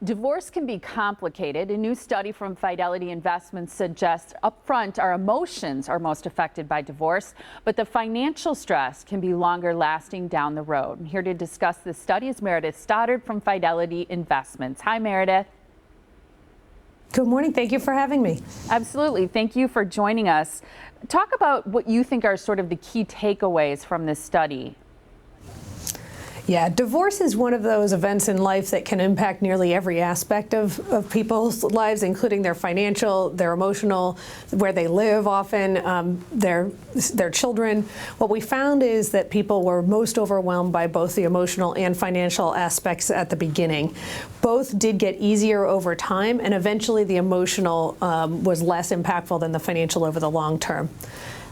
Divorce can be complicated. A new study from Fidelity Investments suggests upfront our emotions are most affected by divorce, but the financial stress can be longer lasting down the road. And here to discuss this study is Meredith Stoddard from Fidelity Investments. Hi, Meredith. Good morning. Thank you for having me. Absolutely. Thank you for joining us. Talk about what you think are sort of the key takeaways from this study. Yeah, divorce is one of those events in life that can impact nearly every aspect of people's lives, including their financial, their emotional, where they live often, their children. What we found is that people were most overwhelmed by both the emotional and financial aspects at the beginning. Both did get easier over time, and eventually the emotional was less impactful than the financial over the long term.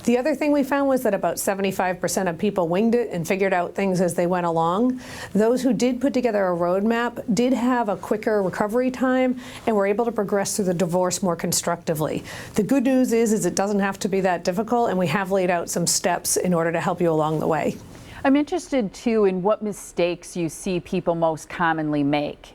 The other thing we found was that about 75% of people winged it and figured out things as they went along. Those who did put together a roadmap did have a quicker recovery time and were able to progress through the divorce more constructively. The good news is it doesn't have to be that difficult, and we have laid out some steps in order to help you along the way. I'm interested, too, in what mistakes you see people most commonly make.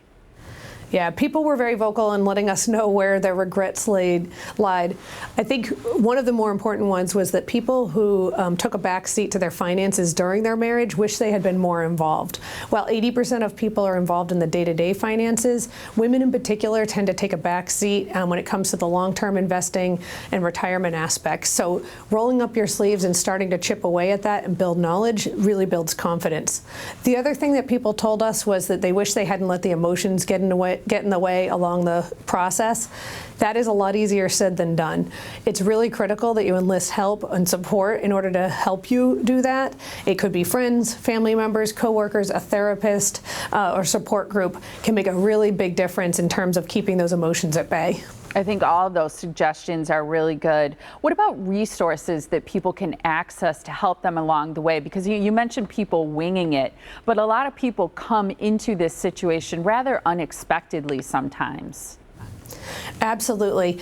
Yeah, people were very vocal in letting us know where their regrets lied. I think one of the more important ones was that people who took a back seat to their finances during their marriage wish they had been more involved. While 80% of people are involved in the day-to-day finances, women in particular tend to take a back seat when it comes to the long-term investing and retirement aspects. So rolling up your sleeves and starting to chip away at that and build knowledge really builds confidence. The other thing that people told us was that they wish they hadn't let the emotions get in the way along the process. That is a lot easier said than done. It's really critical that you enlist help and support in order to help you do that. It could be friends, family members, coworkers, a therapist, or support group can make a really big difference in terms of keeping those emotions at bay. I think all of those suggestions are really good. What about resources that people can access to help them along the way? Because you mentioned people winging it, but a lot of people come into this situation rather unexpectedly sometimes. Absolutely.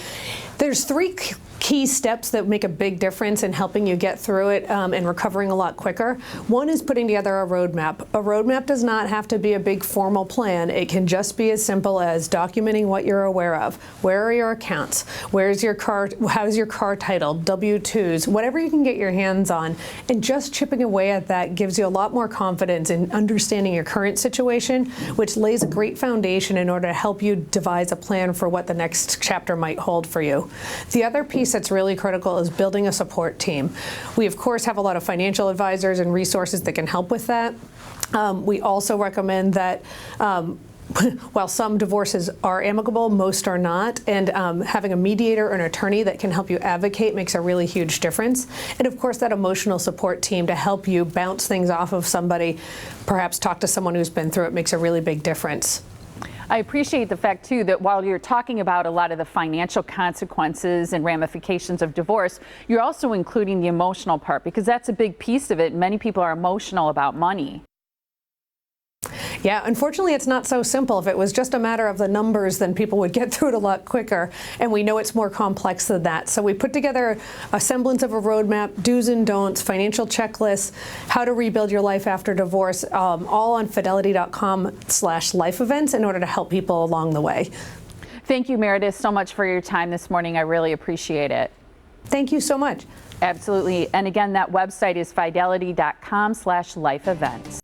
There's three key steps that make a big difference in helping you get through it and recovering a lot quicker. One is putting together a roadmap. A roadmap does not have to be a big formal plan. It can just be as simple as documenting what you're aware of. Where are your accounts? Where's your car? How's your car titled? W-2s, whatever you can get your hands on. And just chipping away at that gives you a lot more confidence in understanding your current situation, which lays a great foundation in order to help you devise a plan for what the next chapter might hold for you. The other piece that's really critical is building a support team. We, of course, have a lot of financial advisors and resources that can help with that. We also recommend that while some divorces are amicable, most are not, and having a mediator or an attorney that can help you advocate makes a really huge difference. And of course, that emotional support team to help you bounce things off of somebody, perhaps talk to someone who's been through it, makes a really big difference. I appreciate the fact, too, that while you're talking about a lot of the financial consequences and ramifications of divorce, you're also including the emotional part, because that's a big piece of it. Many people are emotional about money. Yeah, unfortunately, it's not so simple. If it was just a matter of the numbers, then people would get through it a lot quicker. And we know it's more complex than that. So we put together a semblance of a roadmap, do's and don'ts, financial checklists, how to rebuild your life after divorce, all on fidelity.com/life events in order to help people along the way. Thank you, Meredith, so much for your time this morning. I really appreciate it. Thank you so much. Absolutely. And again, that website is fidelity.com/life events.